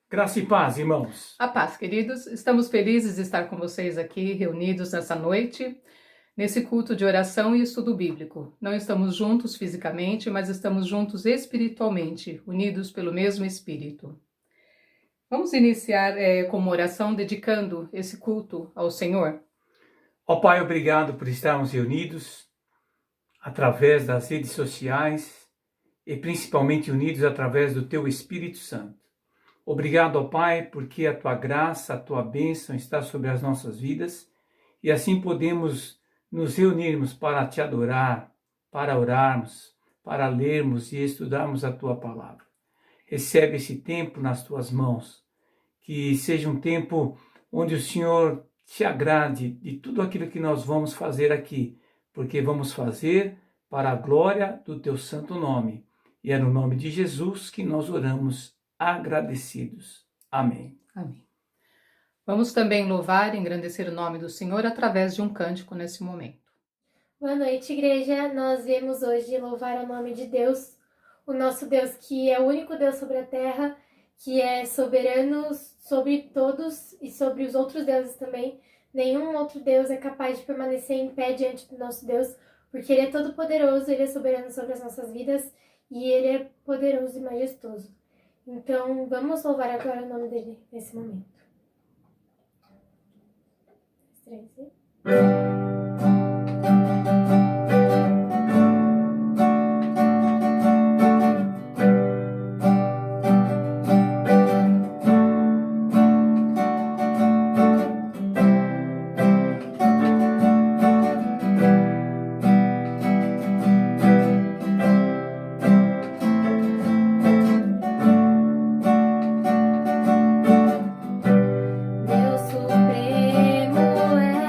Graça e paz, irmãos. A paz, queridos. Estamos felizes de estar com vocês aqui, reunidos nessa noite, nesse culto de oração e estudo bíblico. Não estamos juntos fisicamente, mas estamos juntos espiritualmente, unidos pelo mesmo Espírito. Vamos iniciar com uma oração dedicando esse culto ao Senhor. Ó Pai, obrigado por estarmos reunidos através das redes sociais e principalmente unidos através do Teu Espírito Santo. Obrigado, ó Pai, porque a Tua graça, a Tua bênção está sobre as nossas vidas e assim podemos nos reunirmos para Te adorar, para orarmos, para lermos e estudarmos a Tua Palavra. Recebe esse tempo nas Tuas mãos, que seja um tempo onde o Senhor te agrade de tudo aquilo que nós vamos fazer aqui, porque vamos fazer para a glória do Teu santo nome. E é no nome de Jesus que nós oramos agradecidos. Amém. Amém. Vamos também louvar e engrandecer o nome do Senhor através de um cântico nesse momento. Boa noite, igreja. Nós viemos hoje louvar o nome de Deus, o nosso Deus que é o único Deus sobre a terra, que é soberano sobre todos e sobre os outros deuses também. Nenhum outro Deus é capaz de permanecer em pé diante do nosso Deus, porque Ele é todo poderoso, Ele é soberano sobre as nossas vidas e Ele é poderoso e majestoso. Então, vamos louvar agora o nome dele nesse momento. 3, 4. Deus Supremo é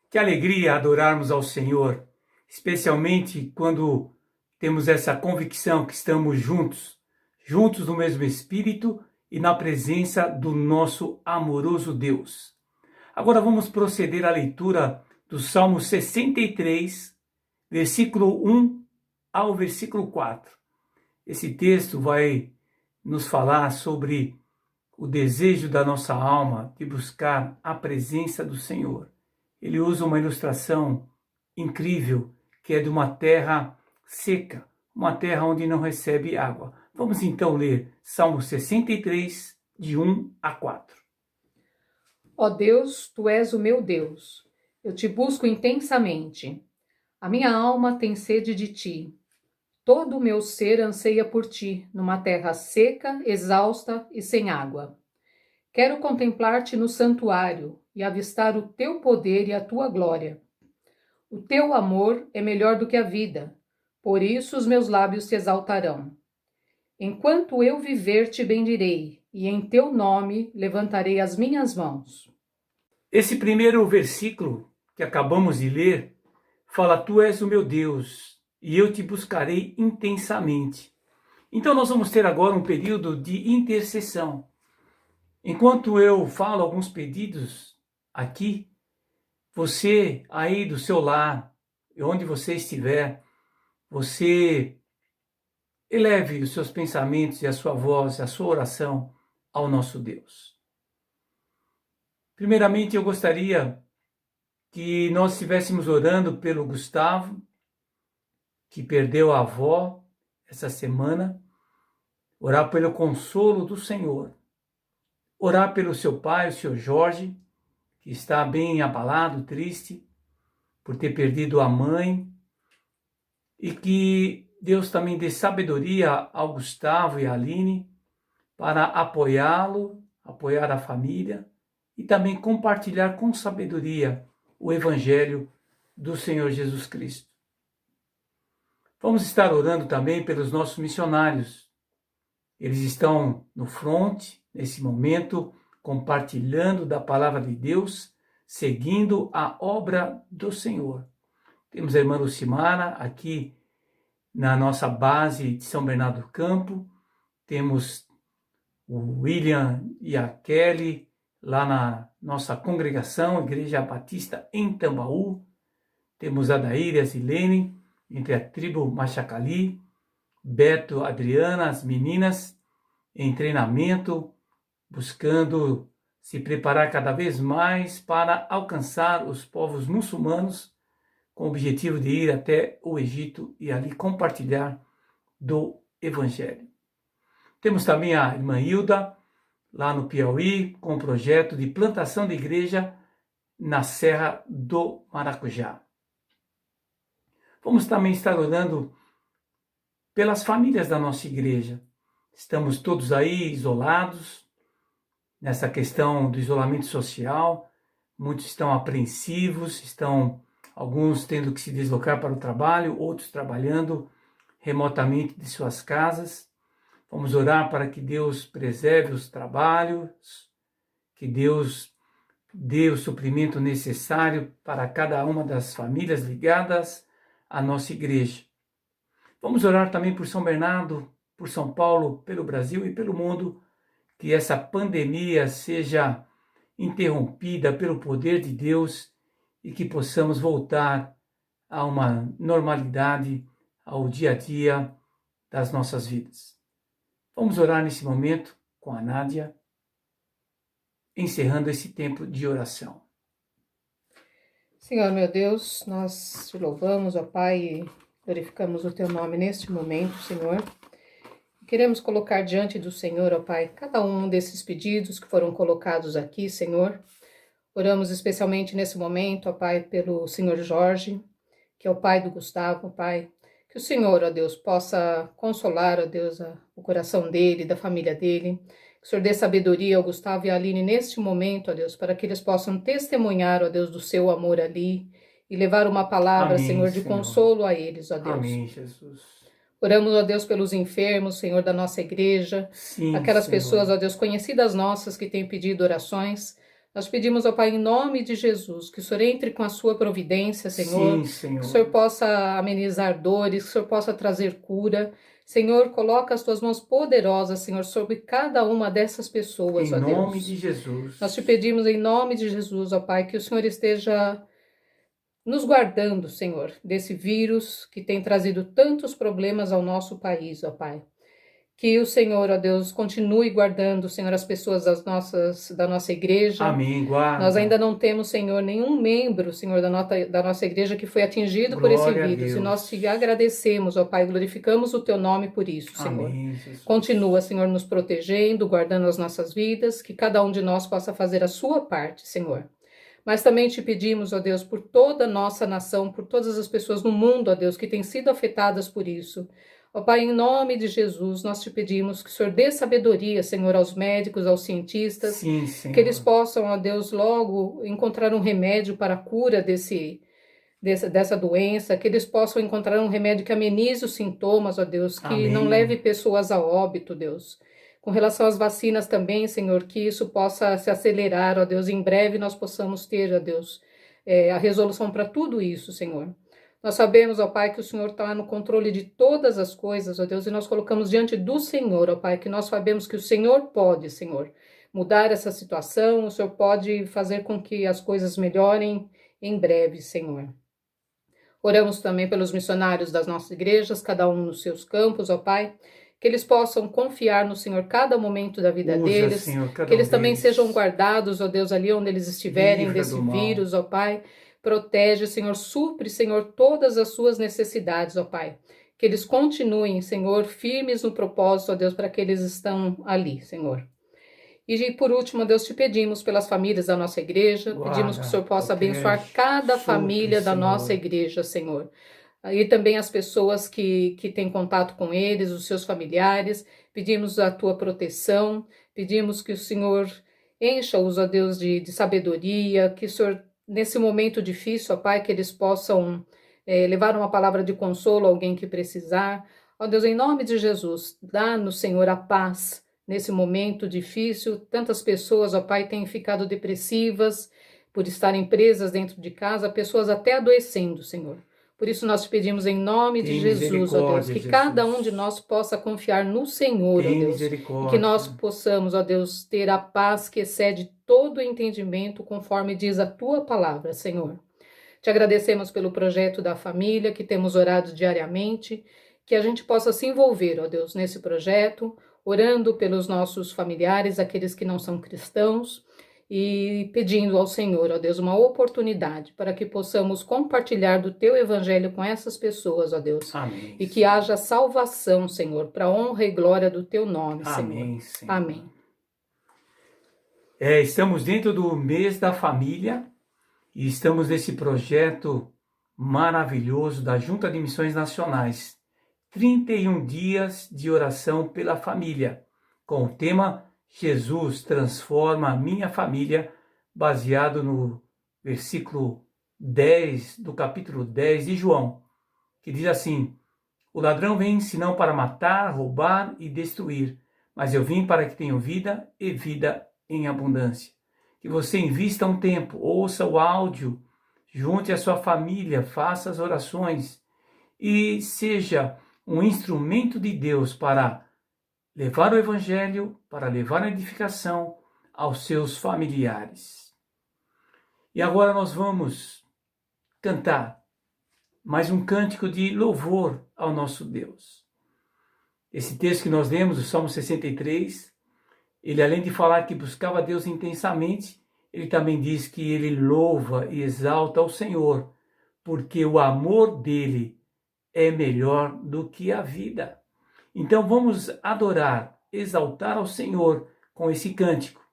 Que alegria adorarmos ao Senhor, especialmente quando temos essa convicção que estamos juntos no mesmo Espírito e na presença do nosso amoroso Deus. Agora vamos proceder à leitura do Salmo 63, versículo 1 ao versículo 4. Esse texto vai nos falar sobre o desejo da nossa alma de buscar a presença do Senhor. Ele usa uma ilustração incrível, que é de uma terra seca, uma terra onde não recebe água. Vamos então ler Salmo 63, de 1 a 4. Ó Deus, Tu és o meu Deus. Eu te busco intensamente. A minha alma tem sede de Ti. Todo o meu ser anseia por Ti, numa terra seca, exausta e sem água. Quero contemplar-te no santuário e avistar o Teu poder e a Tua glória. O Teu amor é melhor do que a vida, por isso os meus lábios te exaltarão. Enquanto eu viver, te bendirei, e em Teu nome levantarei as minhas mãos. Esse primeiro versículo que acabamos de ler fala: Tu és o meu Deus, e eu te buscarei intensamente. Então nós vamos ter agora um período de intercessão. Enquanto eu falo alguns pedidos aqui, você aí do seu lar, onde você estiver, você eleve os seus pensamentos e a sua voz, a sua oração ao nosso Deus. Primeiramente, eu gostaria que nós estivéssemos orando pelo Gustavo, que perdeu a avó essa semana, orar pelo consolo do Senhor, orar pelo seu pai, o seu Jorge, que está bem abalado, triste, por ter perdido a mãe, e que Deus também dê sabedoria ao Gustavo e à Aline para apoiá-lo, apoiar a família e também compartilhar com sabedoria o Evangelho do Senhor Jesus Cristo. Vamos estar orando também pelos nossos missionários. Eles estão no fronte, nesse momento, compartilhando da palavra de Deus, seguindo a obra do Senhor. Temos a irmã Lucimara aqui na nossa base de São Bernardo do Campo, temos o William e a Kelly lá na nossa congregação, Igreja Batista em Tambaú, temos a Daíra e a Zilene, entre a tribo Machacali, Beto, Adriana, as meninas em treinamento, buscando se preparar cada vez mais para alcançar os povos muçulmanos, com o objetivo de ir até o Egito e ali compartilhar do Evangelho. Temos também a irmã Hilda, lá no Piauí, com o projeto de plantação de igreja na Serra do Maracujá. Vamos também estar orando pelas famílias da nossa igreja. Estamos todos aí isolados, nessa questão do isolamento social, muitos estão apreensivos, alguns tendo que se deslocar para o trabalho, outros trabalhando remotamente de suas casas. Vamos orar para que Deus preserve os trabalhos, que Deus dê o suprimento necessário para cada uma das famílias ligadas à nossa igreja. Vamos orar também por São Bernardo, por São Paulo, pelo Brasil e pelo mundo, que essa pandemia seja interrompida pelo poder de Deus e que possamos voltar a uma normalidade, ao dia a dia das nossas vidas. Vamos orar nesse momento com a Nádia, encerrando esse tempo de oração. Senhor meu Deus, nós te louvamos, ó Pai, e glorificamos o Teu nome neste momento, Senhor. Queremos colocar diante do Senhor, ó Pai, cada um desses pedidos que foram colocados aqui, Senhor. Oramos especialmente nesse momento, ó Pai, pelo Senhor Jorge, que é o pai do Gustavo, ó Pai. Que o Senhor, ó Deus, possa consolar, ó Deus, o coração dele, da família dele. Que o Senhor dê sabedoria ao Gustavo e à Aline neste momento, ó Deus, para que eles possam testemunhar, ó Deus, do seu amor ali e levar uma palavra, Amém, Senhor, de consolo a eles, ó Deus. Amém, Jesus. Oramos, ó Deus, pelos enfermos, Senhor, da nossa igreja, Sim, aquelas Senhor. pessoas, ó Deus, conhecidas nossas que têm pedido orações. Nós pedimos ao Pai, em nome de Jesus, que o Senhor entre com a sua providência, Senhor. Sim, Senhor. Que o Senhor possa amenizar dores, que o Senhor possa trazer cura. Senhor, coloca as tuas mãos poderosas, Senhor, sobre cada uma dessas pessoas, ó Deus. Em nome de Jesus. Nós te pedimos em nome de Jesus, ó Pai, que o Senhor esteja nos guardando, Senhor, desse vírus que tem trazido tantos problemas ao nosso país, ó Pai. Que o Senhor, ó Deus, continue guardando, Senhor, as pessoas da nossa igreja. Amém, guarda. Nós ainda não temos, Senhor, nenhum membro, Senhor, da nossa igreja que foi atingido por esse vírus. E nós te agradecemos, ó Pai, glorificamos o teu nome por isso, Senhor. Amém, Jesus. Continua, Senhor, nos protegendo, guardando as nossas vidas, que cada um de nós possa fazer a sua parte, Senhor. Mas também te pedimos, ó Deus, por toda a nossa nação, por todas as pessoas no mundo, ó Deus, que têm sido afetadas por isso. Ó Pai, em nome de Jesus, nós te pedimos que o Senhor dê sabedoria, Senhor, aos médicos, aos cientistas, Sim, Senhor. que eles possam, ó Deus, logo encontrar um remédio para a cura dessa doença, que eles possam encontrar um remédio que amenize os sintomas, ó Deus, que Amém. não leve pessoas a óbito, Deus. Com relação às vacinas também, Senhor, que isso possa se acelerar, ó Deus, em breve nós possamos ter, ó Deus, a resolução para tudo isso, Senhor. Nós sabemos, ó Pai, que o Senhor está no controle de todas as coisas, ó Deus, e nós colocamos diante do Senhor, ó Pai, que nós sabemos que o Senhor pode, Senhor, mudar essa situação, o Senhor pode fazer com que as coisas melhorem em breve, Senhor. Oramos também pelos missionários das nossas igrejas, cada um nos seus campos, ó Pai, que eles possam confiar no Senhor cada momento da vida deles, Senhor, que eles também sejam guardados, ó Deus, ali onde eles estiverem Livra desse do mal. vírus, ó Pai. Protege, Senhor, supre, Senhor, todas as suas necessidades, ó Pai. Que eles continuem, Senhor, firmes no propósito, ó Deus, para que eles estão ali, Senhor. E por último, ó Deus, te pedimos pelas famílias da nossa igreja, pedimos que o Senhor possa abençoar cada família da nossa igreja, Senhor. E também as pessoas que têm contato com eles, os seus familiares, pedimos a tua proteção, pedimos que o Senhor encha-os, ó Deus, de sabedoria, que o Senhor, nesse momento difícil, ó Pai, que eles possam levar uma palavra de consolo a alguém que precisar. Ó Deus, em nome de Jesus, dá-nos, Senhor, a paz nesse momento difícil. Tantas pessoas, ó Pai, têm ficado depressivas por estarem presas dentro de casa, pessoas até adoecendo, Senhor. Por isso nós te pedimos em nome de Jesus, ó Deus, que Jesus. cada um de nós possa confiar no Senhor, ó Deus, e que nós possamos, ó Deus, ter a paz que excede todo o entendimento, conforme diz a tua palavra, Senhor. Te agradecemos pelo projeto da família, que temos orado diariamente, que a gente possa se envolver, ó Deus, nesse projeto, orando pelos nossos familiares, aqueles que não são cristãos, e pedindo ao Senhor, ó Deus, uma oportunidade para que possamos compartilhar do teu evangelho com essas pessoas, ó Deus. Amém. E que haja salvação, Senhor, para a honra e glória do teu nome, Amém, Senhor. Senhor. Amém. Estamos dentro do mês da família e estamos nesse projeto maravilhoso da Junta de Missões Nacionais. 31 dias de oração pela família, com o tema Jesus transforma a minha família, baseado no versículo 10 do capítulo 10 de João, que diz assim: o ladrão vem senão para matar, roubar e destruir, mas eu vim para que tenham vida e vida em abundância. Que você invista um tempo, ouça o áudio, junte a sua família, faça as orações e seja um instrumento de Deus para levar o evangelho, para levar a edificação aos seus familiares. E agora nós vamos cantar mais um cântico de louvor ao nosso Deus. Esse texto que nós lemos, o Salmo 63, ele além de falar que buscava Deus intensamente, ele também diz que ele louva e exalta ao Senhor, porque o amor dele é melhor do que a vida. Então vamos adorar, exaltar ao Senhor com esse cântico.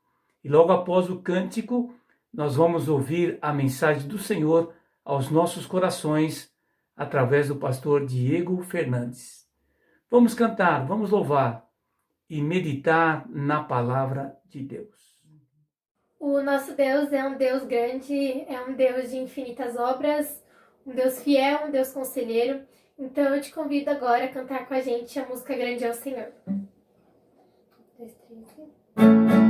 E logo após o cântico, nós vamos ouvir a mensagem do Senhor aos nossos corações, através do pastor Diego Fernandes. Vamos cantar, vamos louvar e meditar na palavra de Deus. O nosso Deus é um Deus grande, é um Deus de infinitas obras, um Deus fiel, um Deus conselheiro. Então eu te convido agora a cantar com a gente a música Grande é o Senhor. 2, 3, 4.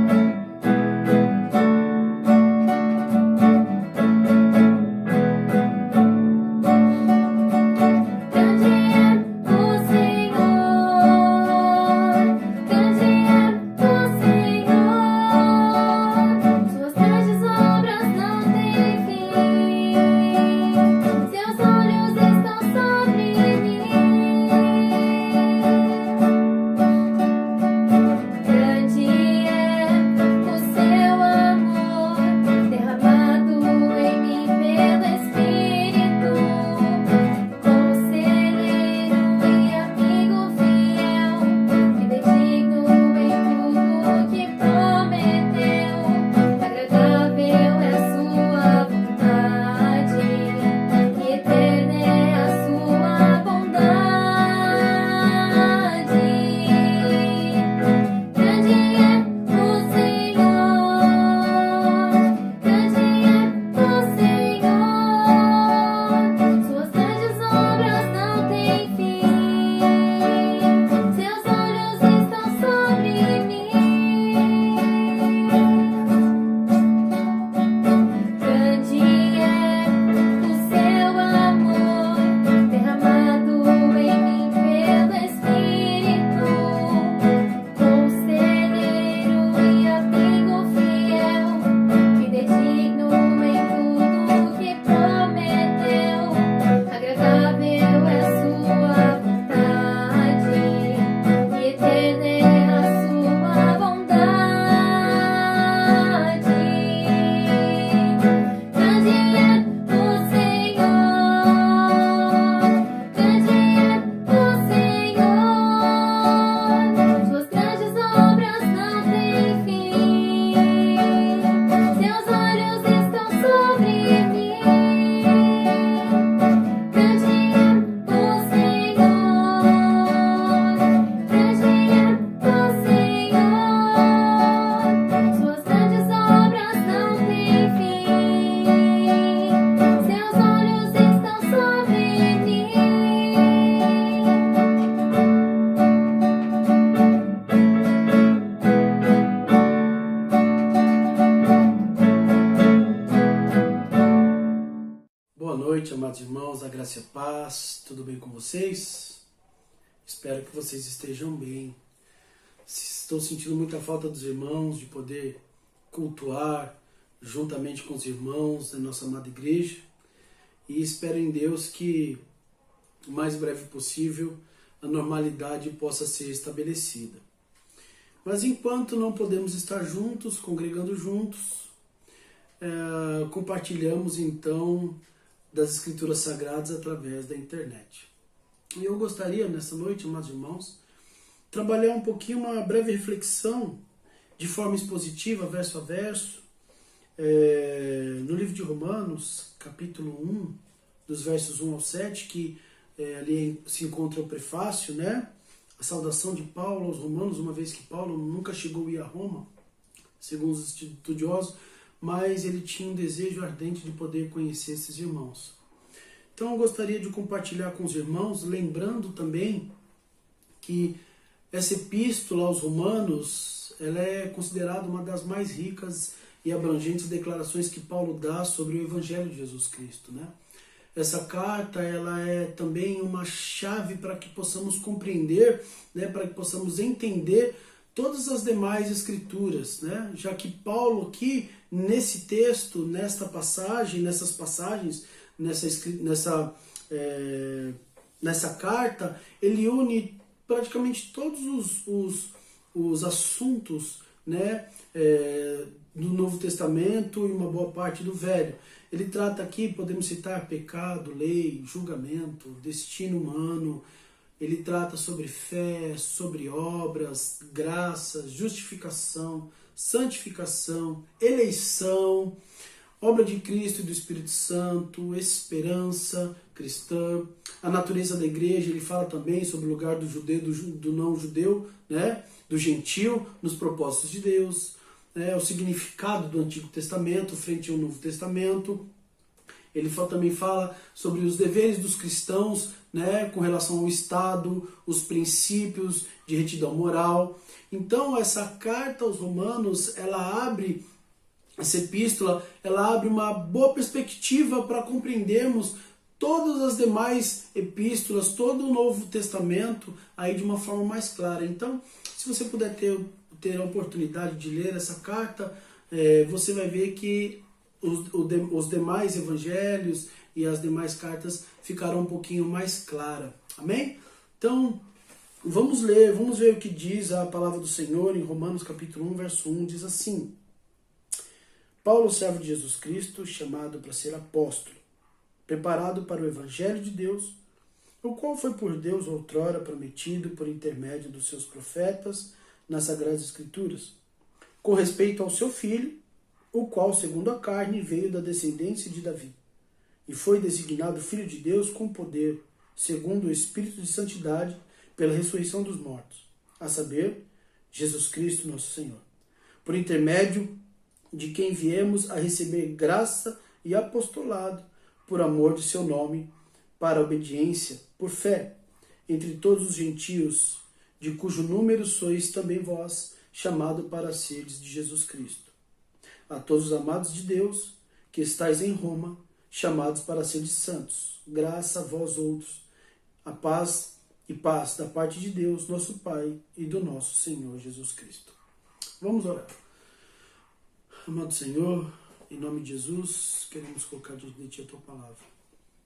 noite, amados irmãos, a graça e a paz, tudo bem com vocês? Espero que vocês estejam bem. Estou sentindo muita falta dos irmãos, de poder cultuar juntamente com os irmãos da nossa amada igreja, e espero em Deus que o mais breve possível a normalidade possa ser estabelecida. Mas enquanto não podemos estar juntos, congregando juntos, compartilhamos então das Escrituras Sagradas através da internet. E eu gostaria nessa noite, amados irmãos, trabalhar um pouquinho uma breve reflexão de forma expositiva, verso a verso, no livro de Romanos, capítulo 1, dos versos 1 ao 7, que ali se encontra o prefácio, né? A saudação de Paulo aos romanos, uma vez que Paulo nunca chegou a ir a Roma, segundo os estudiosos, mas ele tinha um desejo ardente de poder conhecer esses irmãos. Então eu gostaria de compartilhar com os irmãos, lembrando também que essa epístola aos romanos, ela é considerada uma das mais ricas e abrangentes declarações que Paulo dá sobre o Evangelho de Jesus Cristo, né? Essa carta, ela é também uma chave para que possamos compreender, né, para que possamos entender todas as demais escrituras, né? Já que Paulo aqui, nesse texto, nessas passagens, nessa carta, ele une praticamente todos os assuntos, né, do Novo Testamento e uma boa parte do Velho. Ele trata aqui, podemos citar, pecado, lei, julgamento, destino humano. Ele trata sobre fé, sobre obras, graças, justificação, santificação, eleição, obra de Cristo e do Espírito Santo, esperança cristã, a natureza da igreja. Ele fala também sobre o lugar do judeu, do não judeu, né? Do gentil nos propósitos de Deus, o significado do Antigo Testamento frente ao Novo Testamento. Ele também fala sobre os deveres dos cristãos, né, com relação ao Estado, os princípios de retidão moral. Então essa carta aos Romanos, essa epístola, ela abre uma boa perspectiva para compreendermos todas as demais epístolas, todo o Novo Testamento, aí de uma forma mais clara. Então, se você puder ter a oportunidade de ler essa carta, você vai ver que os demais evangelhos e as demais cartas ficarão um pouquinho mais claras. Amém? Então, vamos ver o que diz a palavra do Senhor em Romanos capítulo 1, verso 1, diz assim: Paulo, servo de Jesus Cristo, chamado para ser apóstolo, preparado para o evangelho de Deus, o qual foi por Deus outrora prometido por intermédio dos seus profetas nas Sagradas Escrituras, com respeito ao seu filho, o qual, segundo a carne, veio da descendência de Davi, e foi designado Filho de Deus com poder, segundo o Espírito de Santidade, pela ressurreição dos mortos, a saber, Jesus Cristo nosso Senhor, por intermédio de quem viemos a receber graça e apostolado, por amor de seu nome, para a obediência, por fé, entre todos os gentios, de cujo número sois também vós, chamado para seres de Jesus Cristo. A todos os amados de Deus, que estáis em Roma, chamados para seres santos, graça a vós outros, a paz e paz da parte de Deus, nosso Pai, e do nosso Senhor Jesus Cristo. Vamos orar. Amado Senhor, em nome de Jesus, queremos colocar diante de Ti a Tua palavra.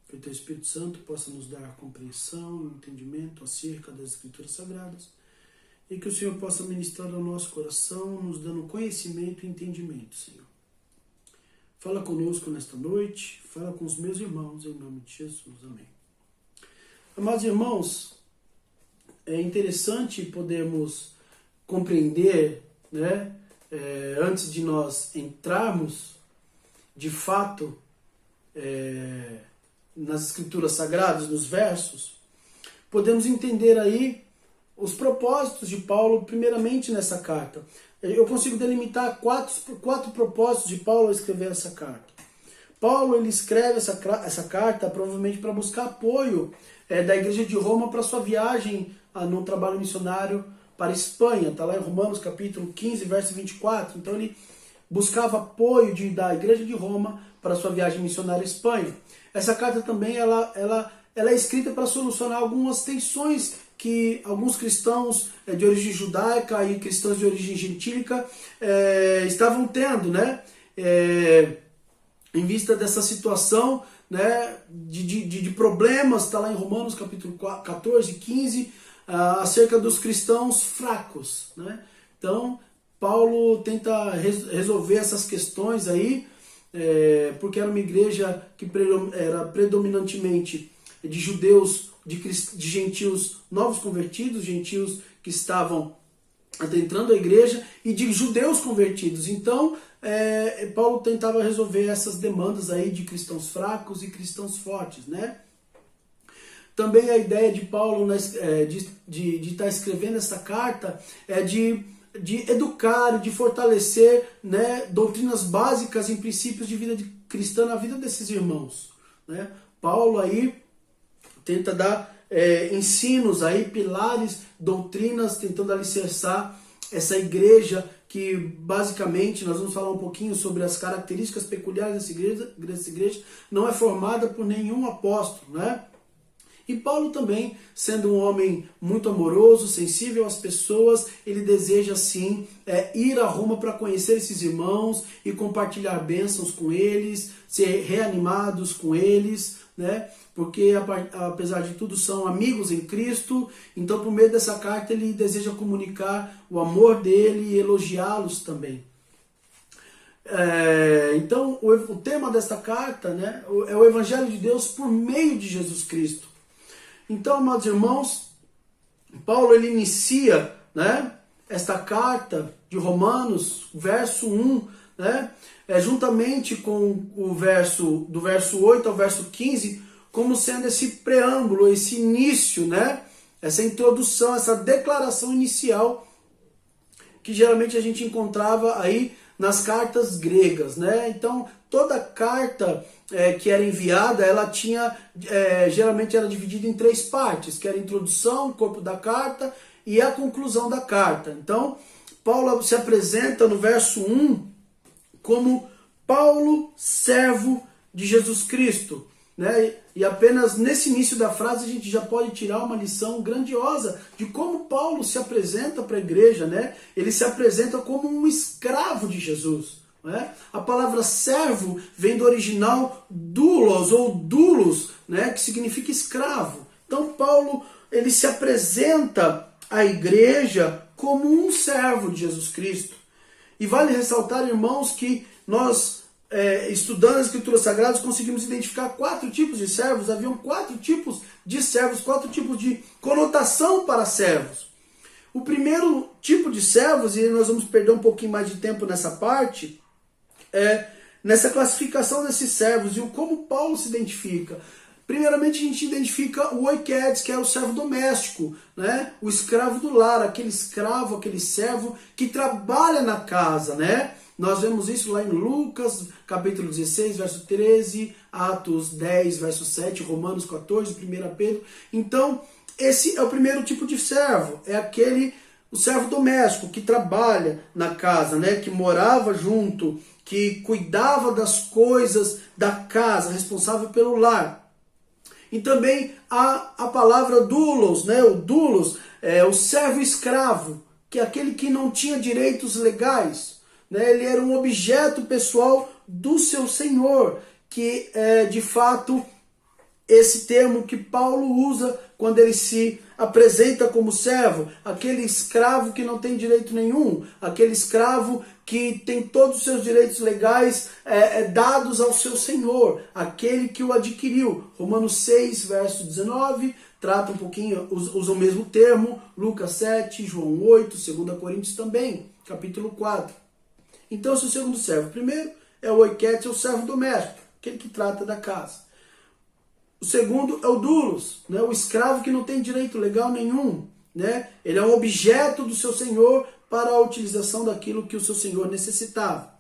Que o Teu Espírito Santo possa nos dar compreensão e entendimento acerca das Escrituras Sagradas, e que o Senhor possa ministrar ao nosso coração, nos dando conhecimento e entendimento, Senhor. Fala conosco nesta noite, fala com os meus irmãos, em nome de Jesus. Amém. Amados irmãos, é interessante podermos compreender, né, antes de nós entrarmos, de fato, nas Escrituras Sagradas, nos versos, podemos entender aí os propósitos de Paulo, primeiramente nessa carta. Eu consigo delimitar quatro propósitos de Paulo ao escrever essa carta. Paulo, ele escreve essa carta provavelmente para buscar apoio da igreja de Roma para sua viagem no trabalho missionário para a Espanha. Está lá em Romanos capítulo 15, verso 24. Então ele buscava apoio da igreja de Roma para sua viagem missionária à Espanha. essa carta também ela é escrita para solucionar algumas tensões que alguns cristãos de origem judaica e cristãos de origem gentílica estavam tendo, né? Em vista dessa situação, né, de problemas, está lá em Romanos capítulo 14, 15, acerca dos cristãos fracos, né? Então, Paulo tenta resolver essas questões aí, porque era uma igreja que era predominantemente de judeus, de gentios novos convertidos, gentios que estavam adentrando a igreja, e de judeus convertidos. Então, Paulo tentava resolver essas demandas aí de cristãos fracos e cristãos fortes, né? Também a ideia de Paulo de estar escrevendo essa carta é de educar, de fortalecer, né, doutrinas básicas e princípios de vida cristã na vida desses irmãos, né? Paulo aí tenta dar ensinos, aí, pilares, doutrinas, tentando alicerçar essa igreja que, basicamente, nós vamos falar um pouquinho sobre as características peculiares dessa igreja, não é formada por nenhum apóstolo, né? E Paulo também, sendo um homem muito amoroso, sensível às pessoas, ele deseja, sim, ir a Roma para conhecer esses irmãos e compartilhar bênçãos com eles, ser reanimados com eles, né? Porque, apesar de tudo, são amigos em Cristo. Então, por meio dessa carta, ele deseja comunicar o amor dele e elogiá-los também. Então, o tema desta carta, né, é o Evangelho de Deus por meio de Jesus Cristo. Então, amados irmãos, Paulo ele inicia, né, esta carta de Romanos, verso 1, né, juntamente com o do verso 8 ao verso 15, como sendo esse preâmbulo, esse início, né, essa introdução, essa declaração inicial que geralmente a gente encontrava aí nas cartas gregas, né? Então, toda carta que era enviada, ela tinha, geralmente era dividida em 3 partes, que era a introdução, o corpo da carta e a conclusão da carta. Então, Paulo se apresenta no verso 1 como Paulo, servo de Jesus Cristo, né? E apenas nesse início da frase a gente já pode tirar uma lição grandiosa de como Paulo se apresenta para a igreja, né? Ele se apresenta como um escravo de Jesus, né? A palavra servo vem do original doulos ou doulos, né? Que significa escravo. Então Paulo ele se apresenta à igreja como um servo de Jesus Cristo. E vale ressaltar, irmãos, que nós estudando as Escrituras Sagradas, conseguimos identificar 4 tipos de servos. Haviam 4 tipos de servos, 4 tipos de conotação para servos. O primeiro tipo de servos, e nós vamos perder um pouquinho mais de tempo nessa parte, nessa classificação desses servos e como Paulo se identifica. Primeiramente a gente identifica o oikedes, que é o servo doméstico, né? O escravo do lar, aquele escravo, aquele servo que trabalha na casa, né? Nós vemos isso lá em Lucas, capítulo 16, verso 13, Atos 10, verso 7, Romanos 14, 1 Pedro. Então, esse é o primeiro tipo de servo, o servo doméstico, que trabalha na casa, né? Que morava junto, que cuidava das coisas da casa, responsável pelo lar. E também há a palavra doulos, né? O doulos é o servo escravo, que é aquele que não tinha direitos legais. Ele era um objeto pessoal do seu senhor, que é de fato esse termo que Paulo usa quando ele se apresenta como servo, aquele escravo que não tem direito nenhum, aquele escravo que tem todos os seus direitos legais dados ao seu senhor, aquele que o adquiriu. Romanos 6, verso 19, trata um pouquinho, usa o mesmo termo, Lucas 7, João 8, 2 Coríntios também, capítulo 4. Então, esse é o segundo servo. O primeiro é o oiketes, é o servo doméstico, aquele que trata da casa. O segundo é o doulos, né? O escravo que não tem direito legal nenhum, né? Ele é um objeto do seu senhor para a utilização daquilo que o seu senhor necessitava.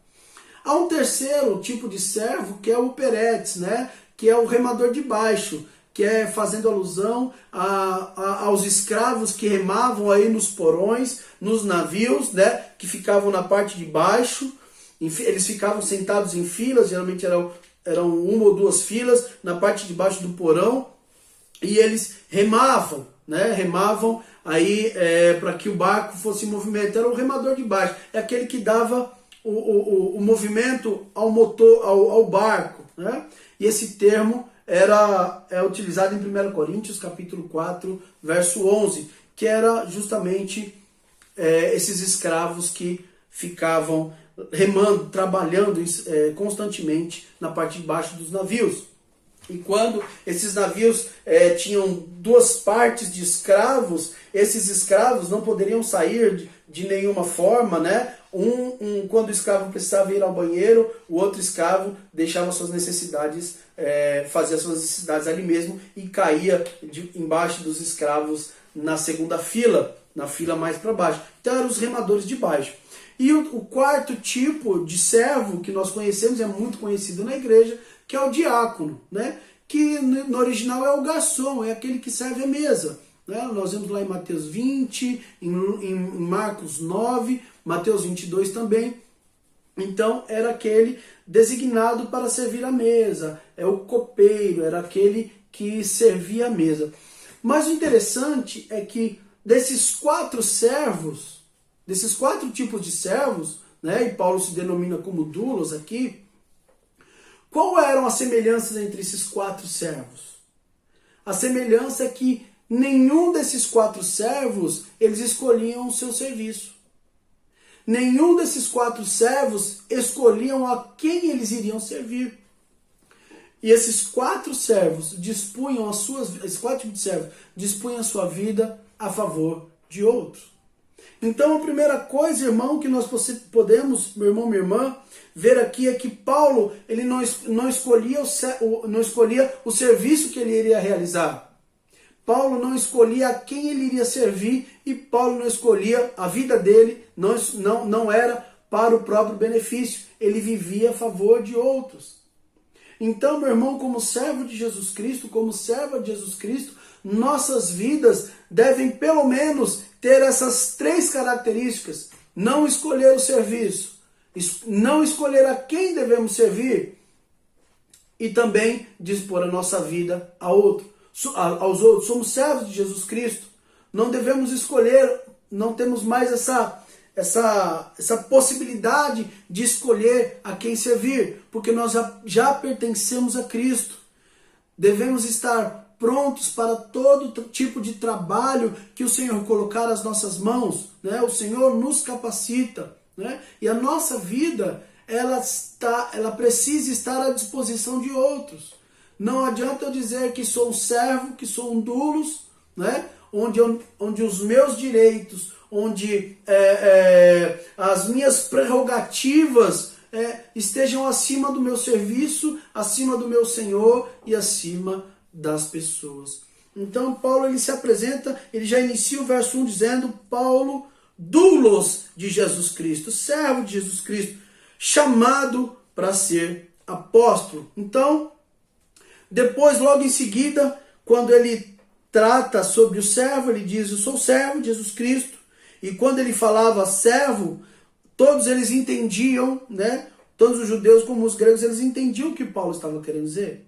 Há um terceiro tipo de servo, que é o peretes, né? Que é o remador de baixo, que é fazendo alusão aos escravos que remavam aí nos porões, nos navios, né, que ficavam na parte de baixo. Eles ficavam sentados em filas, geralmente eram eram uma ou duas filas na parte de baixo do porão, e eles remavam, né? Remavam aí para que o barco fosse em movimento. Era o remador de baixo, é aquele que dava o movimento ao motor, ao barco, né? E esse termo é utilizado em 1 Coríntios capítulo 4, verso 11, que era justamente esses escravos que ficavam remando, trabalhando constantemente na parte de baixo dos navios. E quando esses navios tinham duas partes de escravos, esses escravos não poderiam sair de nenhuma forma, né? Quando o escravo precisava ir ao banheiro, o outro escravo deixava suas necessidades, fazia suas necessidades ali mesmo e caía embaixo dos escravos na segunda fila, na fila mais para baixo. Então eram os remadores de baixo. E o quarto tipo de servo que nós conhecemos, é muito conhecido na igreja, que é o diácono, né? Que no original é o garçom, é aquele que serve a mesa. Né? Nós vemos lá em Mateus 20, em Marcos 9, Mateus 22 também. Então era aquele designado para servir a mesa, é o copeiro, era aquele que servia a mesa. Mas o interessante é que desses quatro tipos de servos, né? E Paulo se denomina como doulos aqui, qual eram as semelhanças entre esses quatro servos? A semelhança é que nenhum desses quatro servos, eles escolhiam o seu serviço. Nenhum desses quatro servos escolhiam a quem eles iriam servir. E esses quatro servos dispunham a sua vida a favor de outros. Então a primeira coisa, irmão, que nós podemos, meu irmão, minha irmã, ver aqui é que Paulo ele não escolhia o serviço que ele iria realizar. Paulo não escolhia a quem ele iria servir e Paulo não escolhia a vida dele, não era para o próprio benefício, ele vivia a favor de outros. Então, meu irmão, como servo de Jesus Cristo, como serva de Jesus Cristo, nossas vidas devem pelo menos ter essas três características. Não escolher o serviço, não escolher a quem devemos servir e também dispor a nossa vida aos outros. Somos servos de Jesus Cristo. Não devemos escolher, não temos mais essa possibilidade de escolher a quem servir, porque nós já pertencemos a Cristo. Devemos estar prontos para todo tipo de trabalho que o Senhor colocar às nossas mãos, né? O Senhor nos capacita, né? E a nossa vida, ela precisa estar à disposição de outros. Não adianta eu dizer que sou um servo, que sou um doulos, né? Onde os meus direitos, onde as minhas prerrogativas estejam acima do meu serviço, acima do meu Senhor e acima das pessoas. Então Paulo ele se apresenta, ele já inicia o verso 1 dizendo: Paulo, doulos de Jesus Cristo, servo de Jesus Cristo, chamado para ser apóstolo. Então, depois, logo em seguida, quando ele trata sobre o servo, ele diz: eu sou servo de Jesus Cristo. E quando ele falava servo, todos eles entendiam, né? Todos os judeus como os gregos, eles entendiam o que Paulo estava querendo dizer.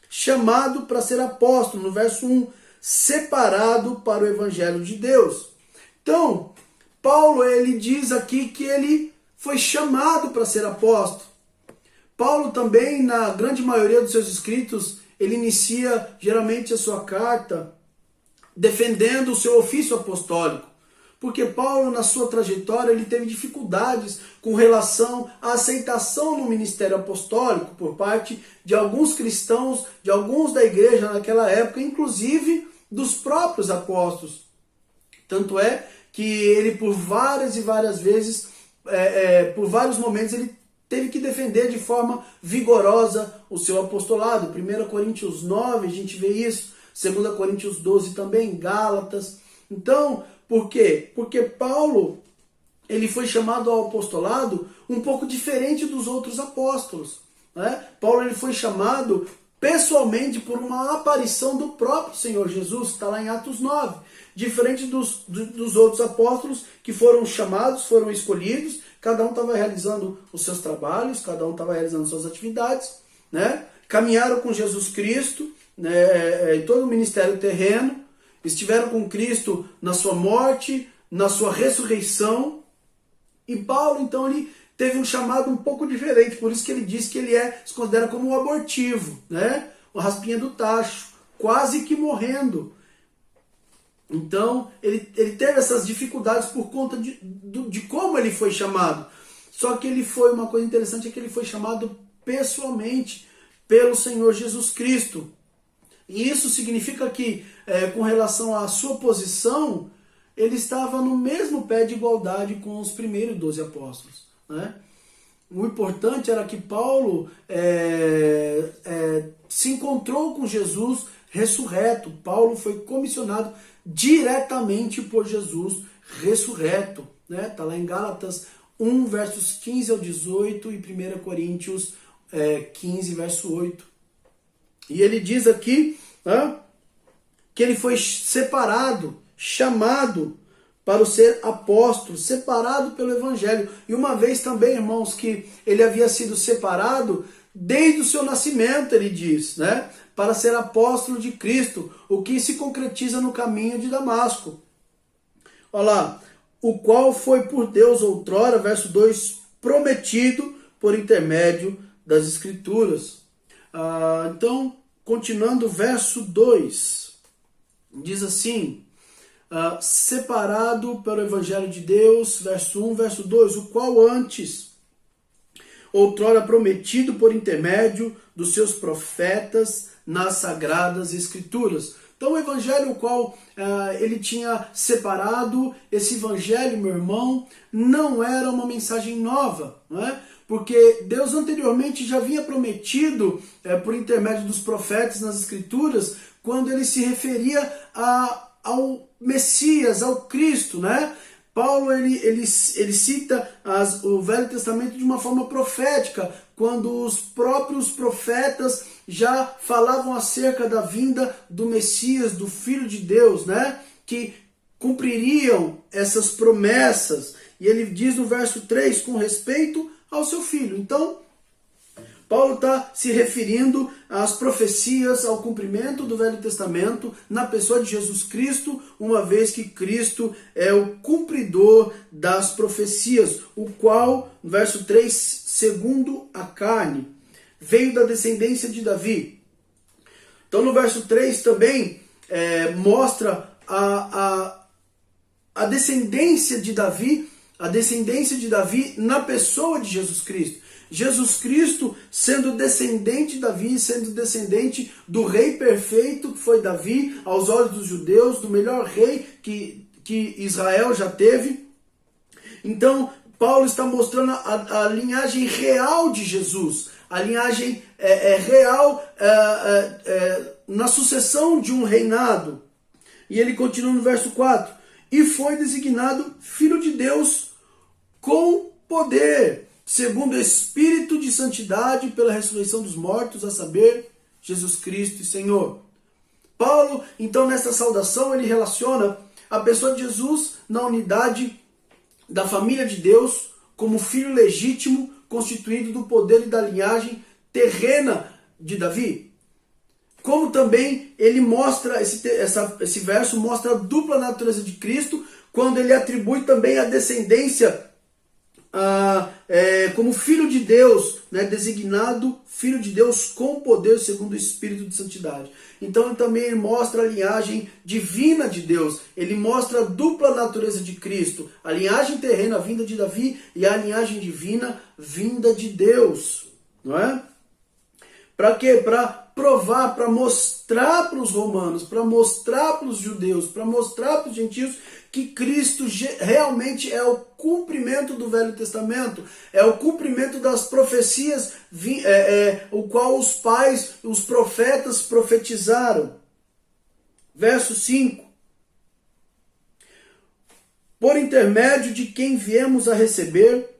Chamado para ser apóstolo, no verso 1, separado para o evangelho de Deus. Então, Paulo ele diz aqui que ele foi chamado para ser apóstolo. Paulo também, na grande maioria dos seus escritos, ele inicia geralmente a sua carta defendendo o seu ofício apostólico. Porque Paulo, na sua trajetória, ele teve dificuldades com relação à aceitação no ministério apostólico por parte de alguns cristãos, de alguns da igreja naquela época, inclusive dos próprios apóstolos. Tanto é que ele, por várias e várias vezes, por vários momentos, ele teve que defender de forma vigorosa o seu apostolado. 1 Coríntios 9, a gente vê isso. 2 Coríntios 12 também, Gálatas. Então, por quê? Porque Paulo, ele foi chamado ao apostolado um pouco diferente dos outros apóstolos, né? Paulo ele foi chamado pessoalmente por uma aparição do próprio Senhor Jesus, que está lá em Atos 9. Diferente dos outros apóstolos que foram chamados, foram escolhidos, cada um estava realizando os seus trabalhos, cada um estava realizando suas atividades, né? Caminharam com Jesus Cristo, né, em todo o ministério terreno, estiveram com Cristo na sua morte, na sua ressurreição. E Paulo, então, ele teve um chamado um pouco diferente, por isso que ele diz que ele se considera como um abortivo, né? Uma raspinha do tacho, quase que morrendo. Então, ele teve essas dificuldades por conta de como ele foi chamado. Só que uma coisa interessante é que ele foi chamado pessoalmente pelo Senhor Jesus Cristo. E isso significa que, com relação à sua posição, ele estava no mesmo pé de igualdade com os primeiros 12 apóstolos, né? O importante era que Paulo se encontrou com Jesus ressurreto. Paulo foi comissionado diretamente por Jesus ressurreto, né? Está lá em Gálatas 1, versos 15 ao 18 e 1 Coríntios 15, verso 8. E ele diz aqui, né, que ele foi separado, chamado para o ser apóstolo, separado pelo Evangelho. E uma vez também, irmãos, que ele havia sido separado desde o seu nascimento, ele diz, né, para ser apóstolo de Cristo, o que se concretiza no caminho de Damasco. Olha lá, o qual foi por Deus outrora, verso 2, prometido por intermédio das Escrituras. Então, continuando o verso 2, diz assim, separado pelo Evangelho de Deus, verso 1, verso 2, o qual antes, outrora prometido por intermédio dos seus profetas nas Sagradas Escrituras. Então o Evangelho o qual ele tinha separado, esse Evangelho, meu irmão, não era uma mensagem nova, não é? Porque Deus anteriormente já havia prometido, por intermédio dos profetas nas Escrituras, quando ele se referia ao Messias, ao Cristo, né? Paulo ele cita o Velho Testamento de uma forma profética, quando os próprios profetas já falavam acerca da vinda do Messias, do Filho de Deus, né? Que cumpririam essas promessas. E ele diz no verso 3, com respeito ao seu Filho. Então, Paulo está se referindo às profecias, ao cumprimento do Velho Testamento na pessoa de Jesus Cristo, uma vez que Cristo é o cumpridor das profecias, o qual, no verso 3, segundo a carne, veio da descendência de Davi. Então no verso 3 também mostra a descendência de Davi, na pessoa de Jesus Cristo. Jesus Cristo sendo descendente de Davi, sendo descendente do rei perfeito que foi Davi, aos olhos dos judeus, do melhor rei que Israel já teve. Então, Paulo está mostrando a linhagem real de Jesus, a linhagem real na sucessão de um reinado. E ele continua no verso 4, e foi designado Filho de Deus com poder, segundo o Espírito de Santidade, pela ressurreição dos mortos, a saber, Jesus Cristo e Senhor. Paulo, então, nessa saudação, ele relaciona a pessoa de Jesus na unidade da família de Deus, como filho legítimo, constituído do poder e da linhagem terrena de Davi. Como também ele mostra, esse verso mostra a dupla natureza de Cristo, quando ele atribui também a descendência como Filho de Deus, né, designado Filho de Deus com poder segundo o Espírito de Santidade. Então também ele mostra a linhagem divina de Deus, ele mostra a dupla natureza de Cristo, a linhagem terrena vinda de Davi e a linhagem divina vinda de Deus. Não é? Para quê? Para provar, para mostrar para os romanos, para mostrar para os judeus, para mostrar para os gentios que Cristo realmente é o cumprimento do Velho Testamento, é o cumprimento das profecias, o qual os pais, os profetas profetizaram. Verso 5. Por intermédio de quem viemos a receber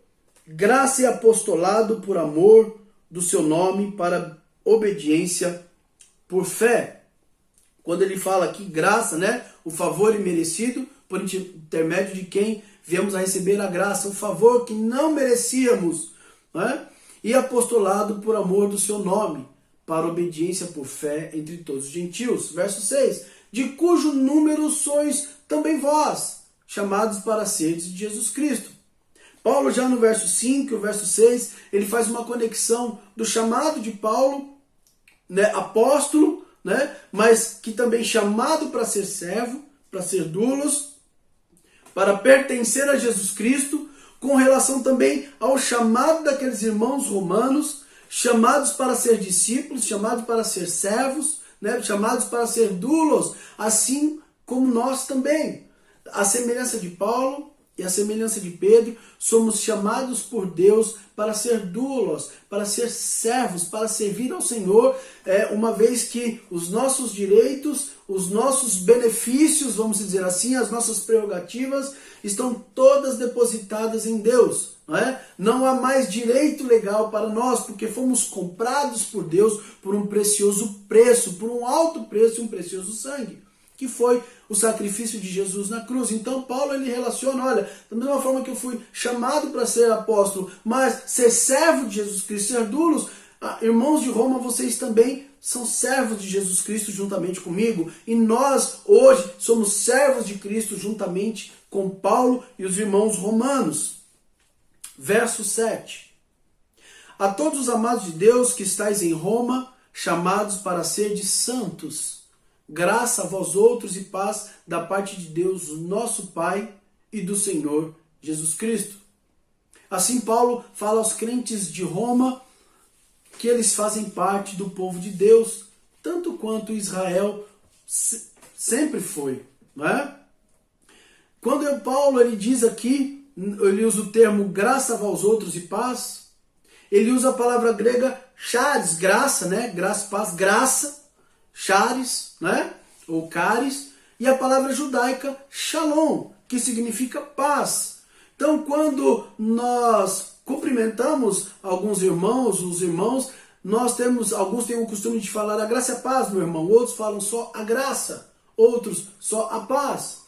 graça e apostolado por amor do seu nome para obediência por fé. Quando ele fala aqui graça, né, o favor imerecido, por intermédio de quem viemos a receber a graça, o favor que não merecíamos, né? E apostolado por amor do seu nome. para obediência por fé entre todos os gentios. Verso 6, de cujo número sois também vós, chamados para seres de Jesus Cristo. Paulo já no verso 5 e o verso 6, ele faz uma conexão do chamado de Paulo, né, apóstolo, né, mas que também chamado para ser servo, para ser doulos, para pertencer a Jesus Cristo, com relação também ao chamado daqueles irmãos romanos, chamados para ser discípulos, chamados para ser servos, né, chamados para ser doulos, assim como nós também. A semelhança de Paulo e a semelhança de Pedro, somos chamados por Deus para ser doulos, para ser servos, para servir ao Senhor, uma vez que os nossos direitos, os nossos benefícios, vamos dizer assim, as nossas prerrogativas, estão todas depositadas em Deus. Não é? Não há mais direito legal para nós, porque fomos comprados por Deus por um precioso preço, por um alto preço e um precioso sangue, que foi o sacrifício de Jesus na cruz. Então Paulo ele relaciona, olha, da mesma forma que eu fui chamado para ser apóstolo, mas ser servo de Jesus Cristo, ser doulos, irmãos de Roma, vocês também são servos de Jesus Cristo juntamente comigo, e nós hoje somos servos de Cristo juntamente com Paulo e os irmãos romanos. Verso 7. A todos os amados de Deus que estáis em Roma, chamados para serdes santos, graça a vós outros e paz da parte de Deus, nosso Pai, e do Senhor Jesus Cristo. Assim Paulo fala aos crentes de Roma que eles fazem parte do povo de Deus, tanto quanto Israel sempre foi, não é? Quando Paulo ele diz aqui, ele usa o termo graça a vós outros e paz, ele usa a palavra grega charis, graça, né? Graça, paz, graça, charis, né? Ou caris, e a palavra judaica shalom, que significa paz. Então, quando nós cumprimentamos alguns irmãos, os irmãos, alguns têm o costume de falar a graça e a paz, meu irmão, outros falam só a graça, outros só a paz.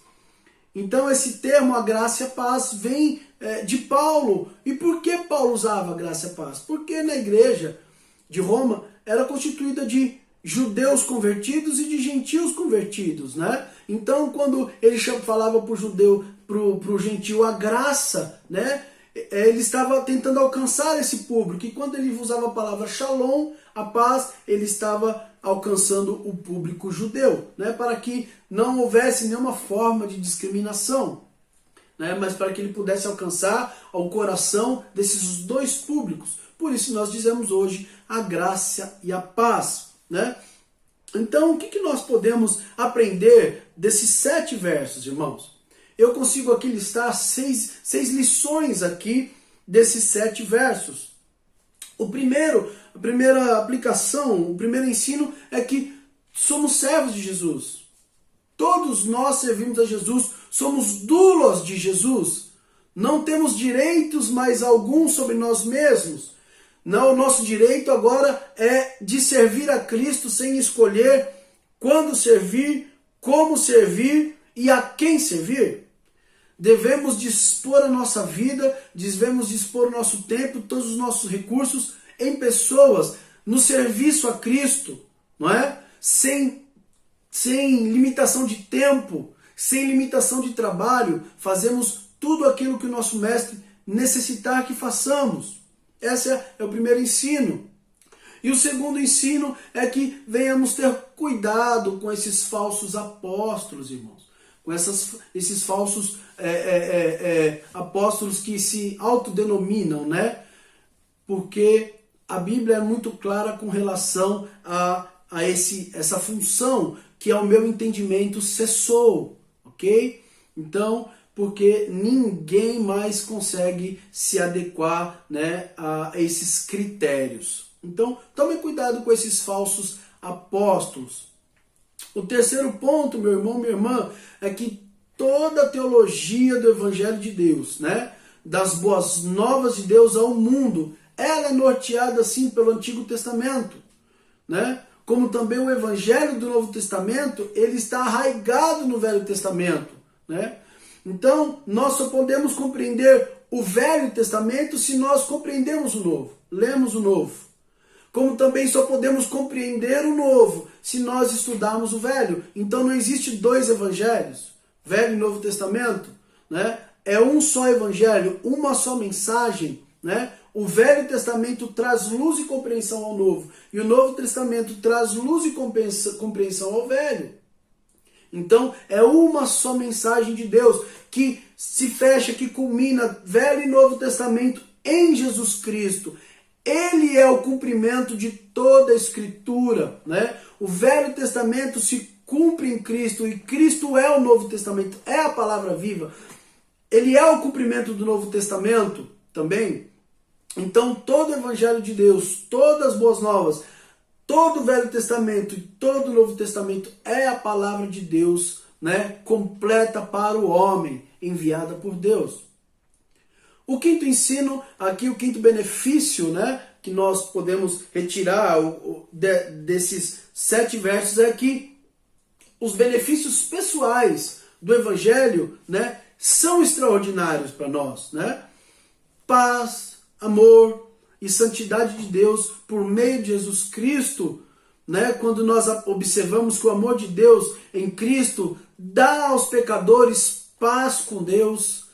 Então esse termo, a graça e a paz, vem de Paulo. E por que Paulo usava a graça e a paz? Porque na igreja de Roma era constituída de judeus convertidos e de gentios convertidos, né? Então quando ele falava para o judeu, para o gentio, a graça, né? Ele estava tentando alcançar esse público. E quando ele usava a palavra shalom, a paz, ele estava alcançando o público judeu, né? Para que não houvesse nenhuma forma de discriminação, né? Mas para que ele pudesse alcançar o coração desses dois públicos. Por isso nós dizemos hoje a graça e a paz, né? Então o que nós podemos aprender desses 7 versos, irmãos? Eu consigo aqui listar 6 lições aqui desses 7 versos. A primeira aplicação, o primeiro ensino é que somos servos de Jesus. Todos nós servimos a Jesus, somos doulos de Jesus. Não temos direitos mais algum sobre nós mesmos. Não, o nosso direito agora é de servir a Cristo sem escolher quando servir, como servir e a quem servir. Devemos dispor a nossa vida, devemos dispor o nosso tempo, todos os nossos recursos em pessoas, no serviço a Cristo, não é? Sem limitação de tempo, sem limitação de trabalho, fazemos tudo aquilo que o nosso mestre necessitar que façamos. Esse é o primeiro ensino. E o segundo ensino é que venhamos ter cuidado com esses falsos apóstolos, irmãos. Com esses falsos apóstolos que se autodenominam, né? Porque a Bíblia é muito clara com relação a essa função que, ao meu entendimento, cessou, ok? Então, porque ninguém mais consegue se adequar, né, a esses critérios. Então, tome cuidado com esses falsos apóstolos. O terceiro ponto, meu irmão, minha irmã, é que toda a teologia do Evangelho de Deus, né, das boas novas de Deus ao mundo, ela é norteada assim pelo Antigo Testamento, né? Como também o Evangelho do Novo Testamento, ele está arraigado no Velho Testamento, né? Então, nós só podemos compreender o Velho Testamento se nós compreendemos o Novo, lemos o Novo. como também só podemos compreender o novo se nós estudarmos o velho. Então não existe dois evangelhos, Velho e Novo Testamento, né? É um só evangelho, uma só mensagem, né? O Velho Testamento traz luz e compreensão ao Novo, e o Novo Testamento traz luz e compreensão ao Velho. Então, é uma só mensagem de Deus que se fecha, que culmina Velho e Novo Testamento em Jesus Cristo. Ele é o cumprimento de toda a Escritura, né? O Velho Testamento se cumpre em Cristo e Cristo é o Novo Testamento, é a palavra viva. Ele é o cumprimento do Novo Testamento também. Então, todo o Evangelho de Deus, todas as boas novas, todo o Velho Testamento e todo o Novo Testamento é a palavra de Deus, né, completa para o homem, enviada por Deus. O quinto ensino, aqui o quinto benefício, né, que nós podemos retirar desses 7 versos é que os benefícios pessoais do Evangelho, né, são extraordinários para nós, né? Paz, amor e santidade de Deus por meio de Jesus Cristo, né? Quando nós observamos que o amor de Deus em Cristo dá aos pecadores paz com Deus,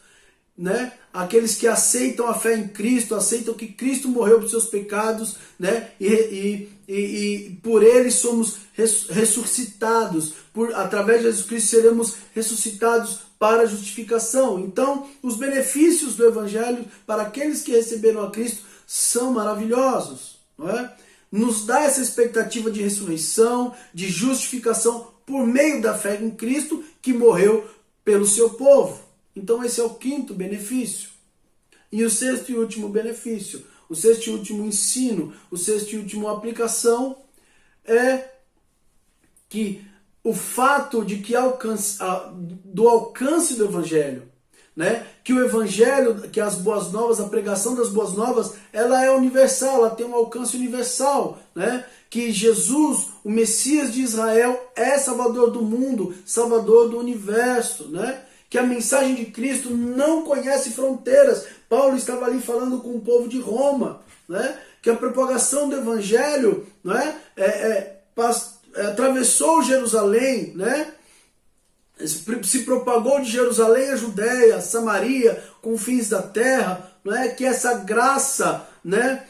né? Aqueles que aceitam a fé em Cristo, aceitam que Cristo morreu por seus pecados, né? E por ele somos ressuscitados, através de Jesus Cristo seremos ressuscitados para a justificação. Então, os benefícios do Evangelho para aqueles que receberam a Cristo são maravilhosos, não é? Nos dá essa expectativa de ressurreição, de justificação por meio da fé em Cristo que morreu pelo seu povo. Então esse é o quinto benefício. E o sexto e último benefício, o sexto e último ensino, o sexto e último aplicação é que o fato de que do alcance do Evangelho, né? Que o Evangelho, que as boas novas, a pregação das boas novas, ela é universal, ela tem um alcance universal, né? Que Jesus, o Messias de Israel, é Salvador do mundo, Salvador do universo, né? Que a mensagem de Cristo não conhece fronteiras. Paulo estava ali falando com o povo de Roma, né? Que a propagação do Evangelho, né? Atravessou Jerusalém, né? Se propagou de Jerusalém a Judéia, Samaria, confins da terra, né? Que essa graça, né?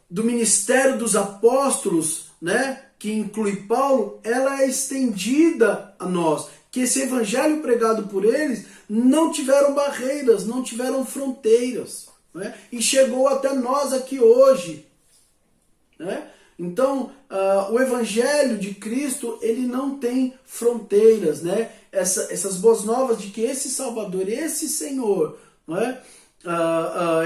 Do ministério dos apóstolos, né? Que inclui Paulo, ela é estendida a nós. Que esse evangelho pregado por eles não tiveram barreiras, não tiveram fronteiras, né? E chegou até nós aqui hoje, né? Então, o Evangelho de Cristo, ele não tem fronteiras, né? Essas boas novas de que esse Salvador, esse Senhor, não é?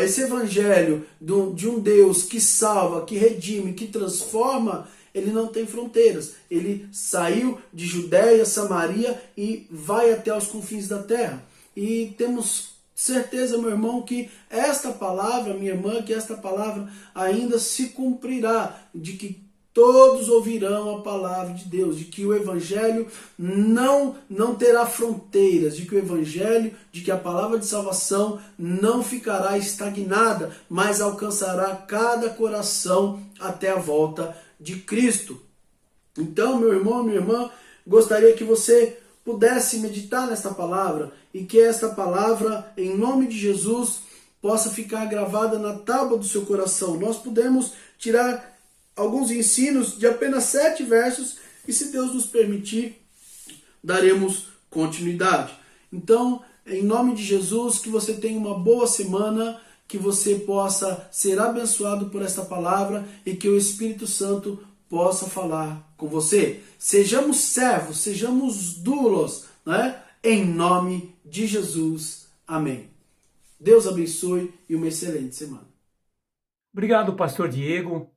Esse Evangelho de um Deus que salva, que redime, que transforma, ele não tem fronteiras. Ele saiu de Judéia, Samaria e vai até os confins da terra. E temos certeza, meu irmão, que esta palavra, minha irmã, que esta palavra ainda se cumprirá, de que todos ouvirão a palavra de Deus, de que o Evangelho não terá fronteiras, de que o Evangelho, de que a palavra de salvação não ficará estagnada, mas alcançará cada coração até a volta de Cristo. Então, meu irmão, minha irmã, gostaria que você pudesse meditar nesta palavra e que esta palavra, em nome de Jesus, possa ficar gravada na tábua do seu coração. Nós podemos tirar alguns ensinos de apenas 7 versos e, se Deus nos permitir, daremos continuidade. Então, em nome de Jesus, que você tenha uma boa semana, que você possa ser abençoado por esta palavra e que o Espírito Santo possa falar com você. Sejamos servos, sejamos doulos, né? Em nome de Jesus. Amém. Deus abençoe e uma excelente semana. Obrigado, pastor Diego,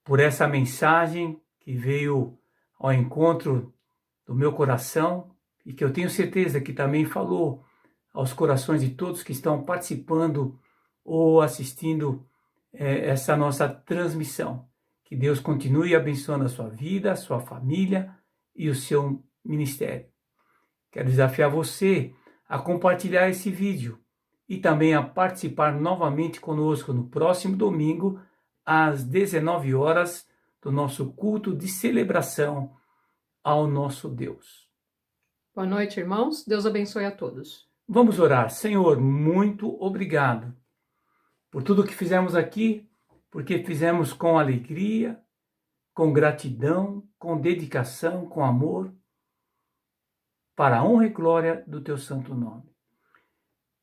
por essa mensagem que veio ao encontro do meu coração e que eu tenho certeza que também falou aos corações de todos que estão participando ou assistindo essa nossa transmissão. Que Deus continue abençoando a sua vida, a sua família e o seu ministério. Quero desafiar você a compartilhar esse vídeo e também a participar novamente conosco no próximo domingo, às 19 horas, do nosso culto de celebração ao nosso Deus. Boa noite, irmãos. Deus abençoe a todos. Vamos orar. Senhor, muito obrigado por tudo que fizemos aqui, porque fizemos com alegria, com gratidão, com dedicação, com amor, para a honra e glória do teu santo nome.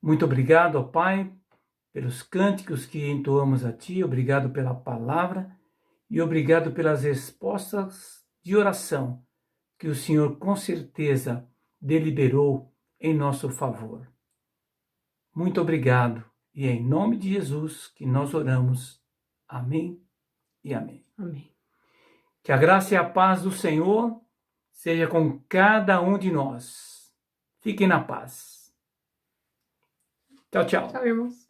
Muito obrigado, ó Pai, pelos cânticos que entoamos a Ti, obrigado pela palavra e obrigado pelas respostas de oração que o Senhor com certeza deliberou em nosso favor. Muito obrigado e é em nome de Jesus que nós oramos. Amém e amém. Amém. Que a graça e a paz do Senhor seja com cada um de nós. Fiquem na paz. Tchau, tchau. Tchau, irmãos.